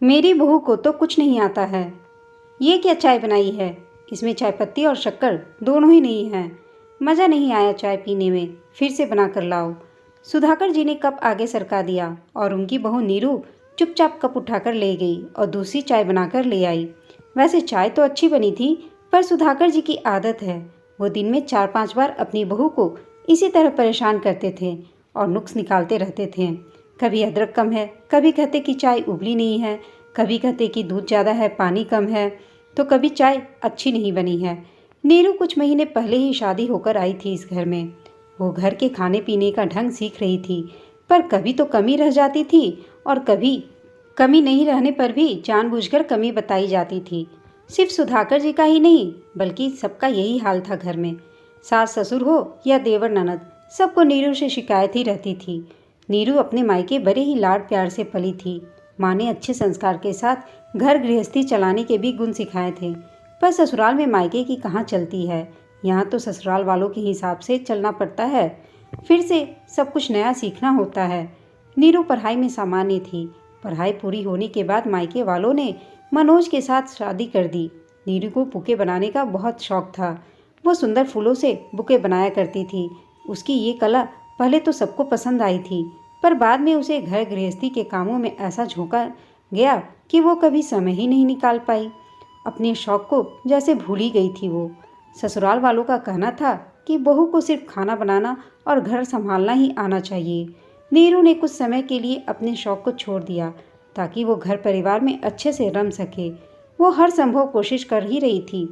मेरी बहू को तो कुछ नहीं आता है। ये क्या चाय बनाई है? इसमें चाय पत्ती और शक्कर दोनों ही नहीं है। मज़ा नहीं आया चाय पीने में, फिर से बना कर लाओ। सुधाकर जी ने कप आगे सरका दिया और उनकी बहू नीरू चुपचाप कप उठाकर ले गई और दूसरी चाय बनाकर ले आई। वैसे चाय तो अच्छी बनी थी, पर सुधाकर जी की आदत है, वो दिन में 4-5 बार अपनी बहू को इसी तरह परेशान करते थे और नुक्स निकालते रहते थे। कभी अदरक कम है, कभी कहते कि चाय उबली नहीं है, कभी कहते कि दूध ज़्यादा है, पानी कम है, तो कभी चाय अच्छी नहीं बनी है। नीरू कुछ महीने पहले ही शादी होकर आई थी इस घर में। वो घर के खाने पीने का ढंग सीख रही थी, पर कभी तो कमी रह जाती थी और कभी कमी नहीं रहने पर भी जानबूझकर कमी बताई जाती थी। सिर्फ सुधाकर जी का ही नहीं, बल्कि सबका यही हाल था घर में। सास ससुर हो या देवर ननद, सबको नीरू से शिकायत ही रहती थी। नीरू अपने मायके बड़े ही लाड प्यार से पली थी। माँ ने अच्छे संस्कार के साथ घर गृहस्थी चलाने के भी गुण सिखाए थे, पर ससुराल में मायके की कहाँ चलती है। यहाँ तो ससुराल वालों के हिसाब से चलना पड़ता है, फिर से सब कुछ नया सीखना होता है। नीरू पढ़ाई में सामान्य थी। पढ़ाई पूरी होने के बाद मायके वालों ने मनोज के साथ शादी कर दी। नीरू को बुके बनाने का बहुत शौक था। वो सुंदर फूलों से बुके बनाया करती थी। उसकी ये कला पहले तो सबको पसंद आई थी, पर बाद में उसे घर गृहस्थी के कामों में ऐसा झोंका गया कि वो कभी समय ही नहीं निकाल पाई। अपने शौक को जैसे भूल ही गई थी वो। ससुराल वालों का कहना था कि बहू को सिर्फ खाना बनाना और घर संभालना ही आना चाहिए। नीरू ने कुछ समय के लिए अपने शौक को छोड़ दिया ताकि वो घर परिवार में अच्छे से रम सके। वो हर संभव कोशिश कर ही रही थी।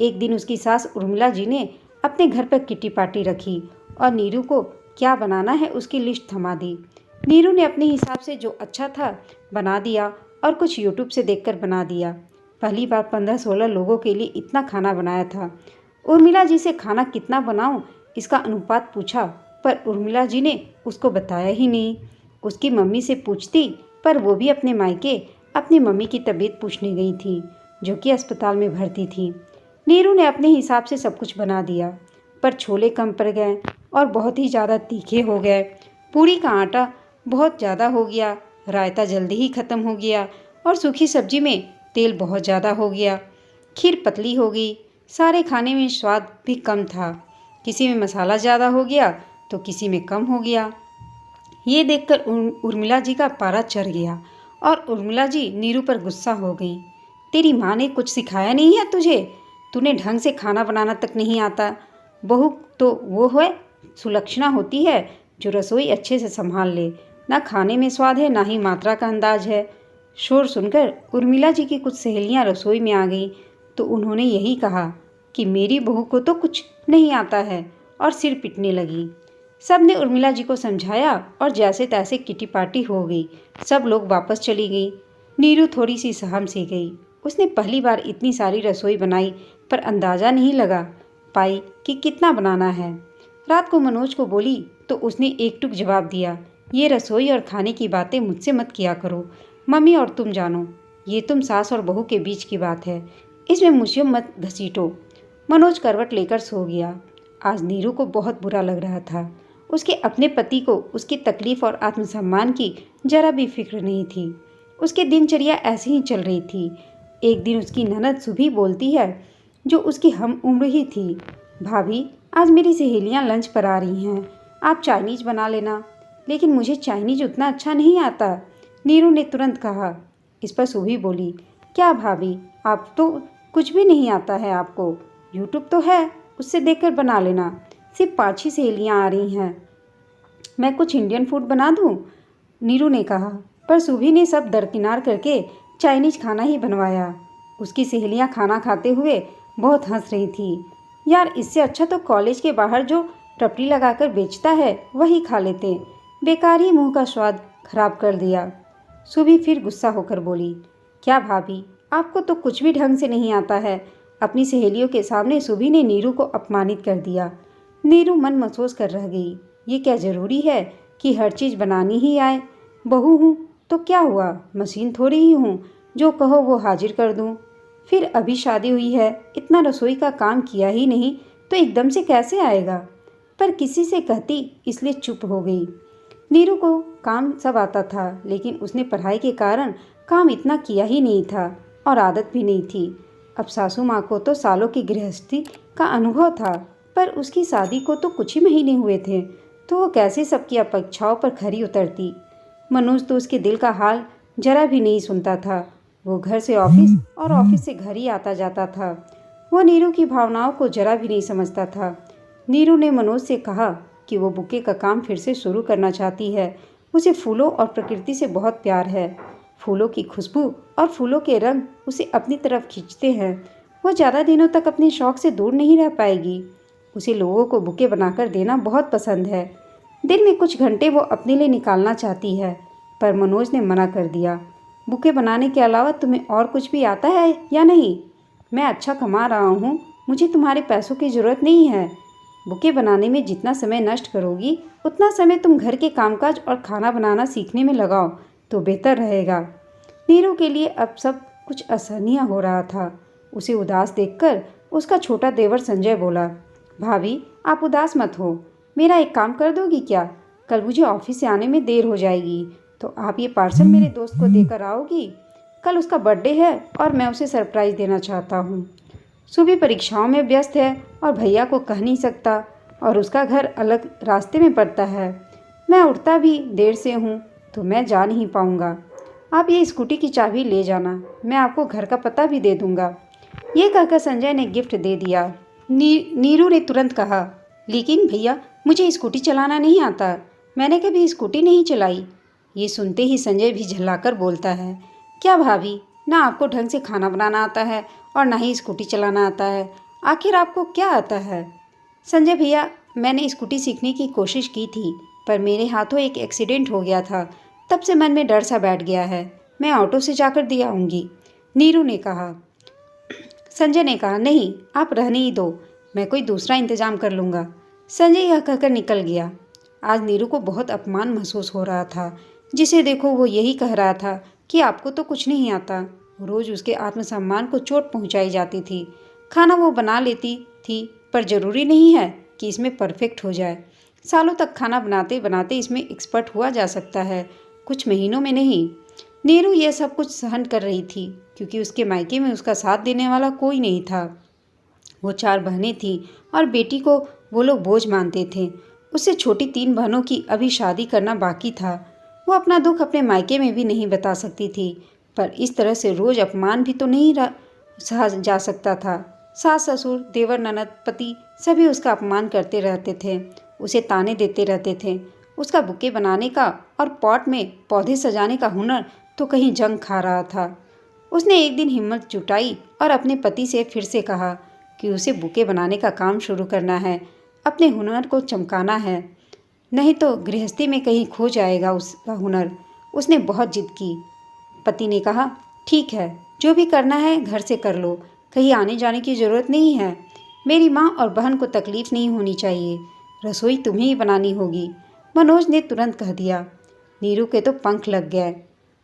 एक दिन उसकी सास उर्मिला जी ने अपने घर पर किट्टी पार्टी रखी और नीरू को क्या बनाना है उसकी लिस्ट थमा दी। नीरू ने अपने हिसाब से जो अच्छा था बना दिया और कुछ यूट्यूब से देखकर बना दिया। पहली बार 15-16 लोगों के लिए इतना खाना बनाया था। उर्मिला जी से खाना कितना बनाऊं इसका अनुपात पूछा, पर उर्मिला जी ने उसको बताया ही नहीं। उसकी मम्मी से पूछती, पर वो भी अपने मायके अपनी मम्मी की तबीयत पूछने गई थी, जो कि अस्पताल में भर्ती थी। नीरू ने अपने हिसाब से सब कुछ बना दिया, पर छोले कम पड़ गए और बहुत ही ज़्यादा तीखे हो गए। पूरी का आटा बहुत ज़्यादा हो गया, रायता जल्दी ही ख़त्म हो गया और सूखी सब्जी में तेल बहुत ज़्यादा हो गया। खीर पतली हो गई। सारे खाने में स्वाद भी कम था। किसी में मसाला ज़्यादा हो गया तो किसी में कम हो गया। ये देखकर उर्मिला जी का पारा चढ़ गया और उर्मिला जी नीरू पर गुस्सा हो गई। तेरी माँ ने कुछ सिखाया नहीं है तुझे? तूने ढंग से खाना बनाना तक नहीं आता। बहू तो वो है सुलक्षणा होती है जो रसोई अच्छे से संभाल ले। ना खाने में स्वाद है, ना ही मात्रा का अंदाज है। शोर सुनकर उर्मिला जी की कुछ सहेलियां रसोई में आ गईं तो उन्होंने यही कहा कि मेरी बहू को तो कुछ नहीं आता है, और सिर पीटने लगी। सब ने उर्मिला जी को समझाया और जैसे तैसे किटी पार्टी हो गई। सब लोग वापस चली गई। नीरू थोड़ी सी सहम सी गई। उसने पहली बार इतनी सारी रसोई बनाई, पर अंदाज़ा नहीं लगा पाई कि कितना बनाना है। रात को मनोज को बोली तो उसने एकटुक जवाब दिया, ये रसोई और खाने की बातें मुझसे मत किया करो। मम्मी और तुम जानो, ये तुम सास और बहू के बीच की बात है, इसमें मुझे मत घसीटो। मनोज करवट लेकर सो गया। आज नीरू को बहुत बुरा लग रहा था। उसके अपने पति को उसकी तकलीफ और आत्मसम्मान की जरा भी फिक्र नहीं थी। उसकी दिनचर्या ऐसी ही चल रही थी। एक दिन उसकी ननद सुभी बोलती है, जो उसकी हम उम्र ही थी, भाभी आज मेरी सहेलियां लंच पर आ रही हैं, आप चाइनीज बना लेना। लेकिन मुझे चाइनीज उतना अच्छा नहीं आता, नीरू ने तुरंत कहा। इस पर सुभी बोली, क्या भाभी, आप तो कुछ भी नहीं आता है आपको? यूट्यूब तो है, उससे देखकर बना लेना। सिर्फ 5 ही सहेलियाँ आ रही हैं, मैं कुछ इंडियन फूड बना दूँ? नीरू ने कहा। पर सुभी ने सब दरकिनार करके चाइनीज खाना ही बनवाया। उसकी सहेलियाँ खाना खाते हुए बहुत हंस रही थी। यार, इससे अच्छा तो कॉलेज के बाहर जो टपरी लगाकर बेचता है वही खा लेते। बेकार ही मुंह का स्वाद खराब कर दिया। सुभी फिर गुस्सा होकर बोली, क्या भाभी, आपको तो कुछ भी ढंग से नहीं आता है। अपनी सहेलियों के सामने सुभी ने नीरू को अपमानित कर दिया। नीरू मन महसूस कर रह गई। ये क्या ज़रूरी है कि हर चीज़ बनानी ही आए? बहू हूँ तो क्या हुआ, मशीन थोड़ी ही हूँ, जो कहो वो हाजिर कर दूँ। फिर अभी शादी हुई है, इतना रसोई का काम किया ही नहीं तो एकदम से कैसे आएगा? पर किसी से कहती इसलिए चुप हो गई। नीरू को काम सब आता था, लेकिन उसने पढ़ाई के कारण काम इतना किया ही नहीं था और आदत भी नहीं थी। अब सासू माँ को तो सालों की गृहस्थी का अनुभव था, पर उसकी शादी को तो कुछ ही महीने हुए थे, तो वो कैसे सबकी अपेक्षाओं पर खरी उतरती। मनोज तो उसके दिल का हाल जरा भी नहीं सुनता था। वो घर से ऑफिस और ऑफिस से घर ही आता जाता था। वो नीरू की भावनाओं को जरा भी नहीं समझता था। नीरू ने मनोज से कहा कि वो बुके का काम फिर से शुरू करना चाहती है। उसे फूलों और प्रकृति से बहुत प्यार है। फूलों की खुशबू और फूलों के रंग उसे अपनी तरफ खींचते हैं। वो ज़्यादा दिनों तक अपने शौक से दूर नहीं रह पाएगी। उसे लोगों को बुके बनाकर देना बहुत पसंद है। दिन में कुछ घंटे वो अपने लिए निकालना चाहती है, पर मनोज ने मना कर दिया। बुके बनाने के अलावा तुम्हें और कुछ भी आता है या नहीं? मैं अच्छा कमा रहा हूँ, मुझे तुम्हारे पैसों की ज़रूरत नहीं है। बुके बनाने में जितना समय नष्ट करोगी उतना समय तुम घर के कामकाज और खाना बनाना सीखने में लगाओ तो बेहतर रहेगा। नीरू के लिए अब सब कुछ असहनीय हो रहा था। उसे उदास देखकर उसका छोटा देवर संजय बोला, भाभी आप उदास मत हो, मेरा एक काम कर दोगी क्या? कल मुझे ऑफिस से आने में देर हो जाएगी, तो आप ये पार्सल मेरे दोस्त को देकर आओगी। कल उसका बर्थडे है और मैं उसे सरप्राइज़ देना चाहता हूँ। सुबह परीक्षाओं में व्यस्त है और भैया को कह नहीं सकता, और उसका घर अलग रास्ते में पड़ता है। मैं उठता भी देर से हूँ तो मैं जा नहीं पाऊँगा। आप ये स्कूटी की चाबी ले जाना, मैं आपको घर का पता भी दे दूँगा। ये कहकर संजय ने गिफ्ट दे दिया। नीरू ने तुरंत कहा, लेकिन भैया मुझे स्कूटी चलाना नहीं आता, मैंने कभी स्कूटी नहीं चलाई। ये सुनते ही संजय भी झल्लाकर बोलता है, क्या भाभी, ना आपको ढंग से खाना बनाना आता है और ना ही स्कूटी चलाना आता है, आखिर आपको क्या आता है? संजय भैया, मैंने स्कूटी सीखने की कोशिश की थी, पर मेरे हाथों एक एक्सीडेंट हो गया था, तब से मन में डर सा बैठ गया है। मैं ऑटो से जाकर दे आऊँगी, नीरू ने कहा। संजय ने कहा, नहीं आप रहने ही दो, मैं कोई दूसरा इंतज़ाम कर लूँगा। संजय यह कहकर निकल गया। आज नीरू को बहुत अपमान महसूस हो रहा था। जिसे देखो वो यही कह रहा था कि आपको तो कुछ नहीं आता। रोज़ उसके आत्मसम्मान को चोट पहुंचाई जाती थी। खाना वो बना लेती थी, पर ज़रूरी नहीं है कि इसमें परफेक्ट हो जाए। सालों तक खाना बनाते बनाते इसमें एक्सपर्ट हुआ जा सकता है, कुछ महीनों में नहीं। नीरू यह सब कुछ सहन कर रही थी क्योंकि उसके मायके में उसका साथ देने वाला कोई नहीं था। वो 4 बहनें थीं और बेटी को वो लोग बोझ मानते थे। उससे छोटी 3 बहनों की अभी शादी करना बाकी था। वो अपना दुख अपने मायके में भी नहीं बता सकती थी, पर इस तरह से रोज़ अपमान भी तो नहीं सहा जा सकता था। सास ससुर, देवर ननद, पति सभी उसका अपमान करते रहते थे, उसे ताने देते रहते थे। उसका बुके बनाने का और पॉट में पौधे सजाने का हुनर तो कहीं जंग खा रहा था। उसने एक दिन हिम्मत जुटाई और अपने पति से फिर से कहा कि उसे बुके बनाने का काम शुरू करना है, अपने हुनर को चमकाना है, नहीं तो गृहस्थी में कहीं खो जाएगा उसका हुनर। उसने बहुत जिद की। पति ने कहा, ठीक है, जो भी करना है घर से कर लो, कहीं आने जाने की ज़रूरत नहीं है। मेरी माँ और बहन को तकलीफ़ नहीं होनी चाहिए, रसोई तुम्हें ही बनानी होगी। मनोज ने तुरंत कह दिया। नीरू के तो पंख लग गए।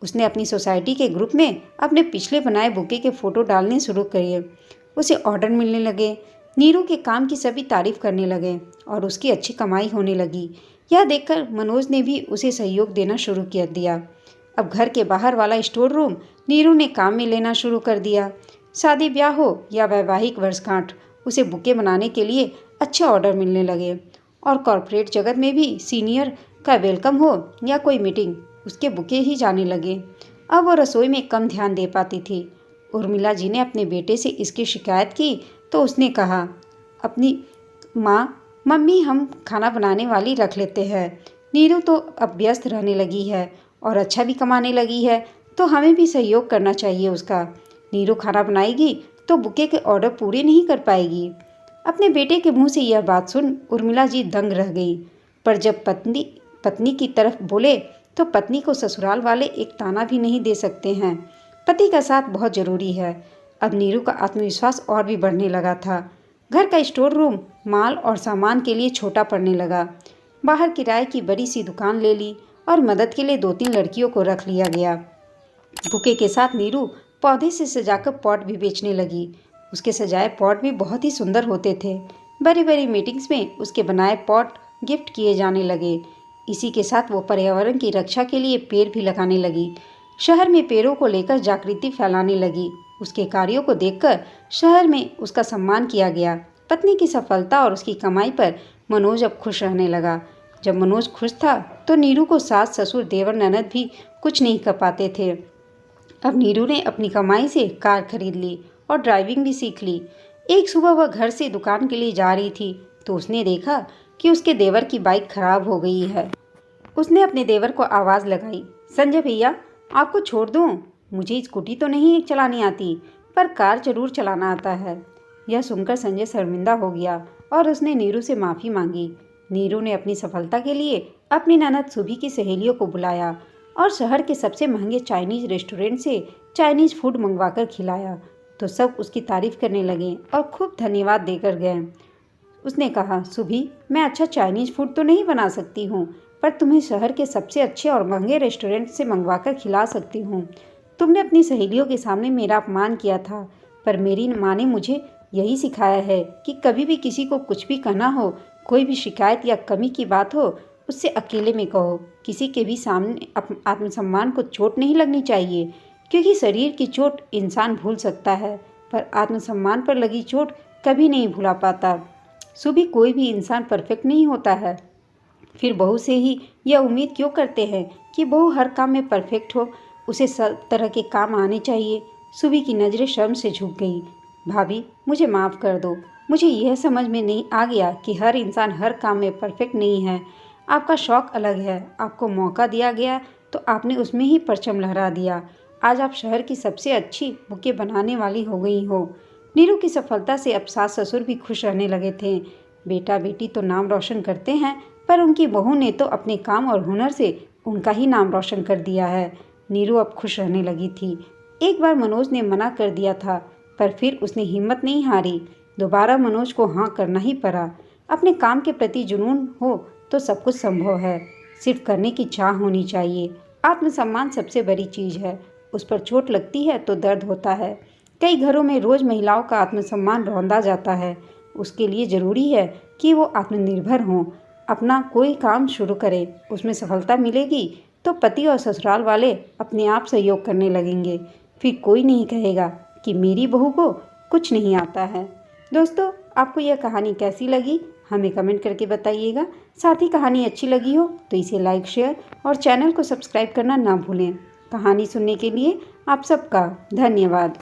उसने अपनी सोसाइटी के ग्रुप में अपने पिछले बनाए बुके के फ़ोटो डालने शुरू किए। उसे ऑर्डर मिलने लगे। नीरू के काम की सभी तारीफ़ करने लगे और उसकी अच्छी कमाई होने लगी। यह देखकर मनोज ने भी उसे सहयोग देना शुरू कर दिया। अब घर के बाहर वाला स्टोर रूम नीरू ने काम में लेना शुरू कर दिया। शादी ब्याह हो या वैवाहिक वर्षगांठ, उसे बुके बनाने के लिए अच्छे ऑर्डर मिलने लगे। और कॉरपोरेट जगत में भी सीनियर का वेलकम हो या कोई मीटिंग, उसके बुके ही जाने लगे। अब वो रसोई में कम ध्यान दे पाती थी। उर्मिला जी ने अपने बेटे से इसकी शिकायत की तो उसने कहा, अपनी माँ, मम्मी हम खाना बनाने वाली रख लेते हैं। नीरू तो अब व्यस्त रहने लगी है और अच्छा भी कमाने लगी है, तो हमें भी सहयोग करना चाहिए उसका। नीरू खाना बनाएगी तो बुके के ऑर्डर पूरे नहीं कर पाएगी। अपने बेटे के मुंह से यह बात सुन उर्मिला जी दंग रह गई। पर जब पत्नी की तरफ बोले तो पत्नी को ससुराल वाले एक ताना भी नहीं दे सकते हैं। पति का साथ बहुत ज़रूरी है। अब नीरू का आत्मविश्वास और भी बढ़ने लगा था। घर का स्टोर रूम माल और सामान के लिए छोटा पड़ने लगा। बाहर किराए की बड़ी सी दुकान ले ली और मदद के लिए 2-3 लड़कियों को रख लिया गया। बुके के साथ नीरू पौधे से सजाकर पॉट भी बेचने लगी। उसके सजाए पॉट भी बहुत ही सुंदर होते थे। बड़ी बड़ी मीटिंग्स में उसके बनाए पॉट गिफ्ट किए जाने लगे। इसी के साथ वो पर्यावरण की रक्षा के लिए पेड़ भी लगाने लगी। शहर में पेड़ों को लेकर जागृति फैलाने लगी। उसके कार्यों को देखकर शहर में उसका सम्मान किया गया। पत्नी की सफलता और उसकी कमाई पर मनोज अब खुश रहने लगा। जब मनोज खुश था तो नीरू को सास ससुर देवर ननद भी कुछ नहीं कर पाते थे। अब नीरू ने अपनी कमाई से कार खरीद ली और ड्राइविंग भी सीख ली। एक सुबह वह घर से दुकान के लिए जा रही थी तो उसने देखा कि उसके देवर की बाइक खराब हो गई है। उसने अपने देवर को आवाज़ लगाई, संजय भैया आपको छोड़ दूँ? मुझे स्कूटी तो नहीं चलानी आती, पर कार जरूर चलाना आता है। यह सुनकर संजय शर्मिंदा हो गया और उसने नीरू से माफ़ी मांगी। नीरू ने अपनी सफलता के लिए अपनी ननद सुभी की सहेलियों को बुलाया और शहर के सबसे महंगे चाइनीज़ रेस्टोरेंट से चाइनीज़ फूड मंगवाकर खिलाया तो सब उसकी तारीफ़ करने लगे और खूब धन्यवाद देकर गए। उसने कहा, सुभी मैं अच्छा चाइनीज़ फूड तो नहीं बना सकती हूँ, पर तुम्हें शहर के सबसे अच्छे और महंगे रेस्टोरेंट से मंगवाकर खिला सकती हूँ। तुमने अपनी सहेलियों के सामने मेरा अपमान किया था, पर मेरी माँ ने मुझे यही सिखाया है कि कभी भी किसी को कुछ भी कहना हो, कोई भी शिकायत या कमी की बात हो, उससे अकेले में कहो। किसी के भी सामने आत्मसम्मान को चोट नहीं लगनी चाहिए, क्योंकि शरीर की चोट इंसान भूल सकता है, पर आत्मसम्मान पर लगी चोट कभी नहीं भुला पाता। सुबह कोई भी इंसान परफेक्ट नहीं होता है, फिर बहू से ही यह उम्मीद क्यों करते हैं कि बहू हर काम में परफेक्ट हो, उसे सब तरह के काम आने चाहिए। सुबह की नज़रें शर्म से झुक गई। भाभी मुझे माफ़ कर दो, मुझे यह समझ में नहीं आ गया कि हर इंसान हर काम में परफेक्ट नहीं है। आपका शौक़ अलग है, आपको मौका दिया गया तो आपने उसमें ही परचम लहरा दिया। आज आप शहर की सबसे अच्छी बुके बनाने वाली हो गई हो। नीरू की सफलता से अब सास ससुर भी खुश रहने लगे थे। बेटा बेटी तो नाम रोशन करते हैं, पर उनकी बहू ने तो अपने काम और हुनर से उनका ही नाम रोशन कर दिया है। नीरू अब खुश रहने लगी थी। एक बार मनोज ने मना कर दिया था, पर फिर उसने हिम्मत नहीं हारी। दोबारा मनोज को हाँ करना ही पड़ा। अपने काम के प्रति जुनून हो तो सब कुछ संभव है, सिर्फ करने की चाह होनी चाहिए। आत्मसम्मान सबसे बड़ी चीज़ है, उस पर चोट लगती है तो दर्द होता है। कई घरों में रोज़ महिलाओं का आत्मसम्मान रौंदा जाता है। उसके लिए ज़रूरी है कि वो आत्मनिर्भर हों, अपना कोई काम शुरू करें। उसमें सफलता मिलेगी तो पति और ससुराल वाले अपने आप सहयोग करने लगेंगे। फिर कोई नहीं कहेगा कि मेरी बहू को कुछ नहीं आता है। दोस्तों, आपको यह कहानी कैसी लगी हमें कमेंट करके बताइएगा। साथ ही कहानी अच्छी लगी हो तो इसे लाइक, शेयर और चैनल को सब्सक्राइब करना ना भूलें। कहानी सुनने के लिए आप सबका धन्यवाद।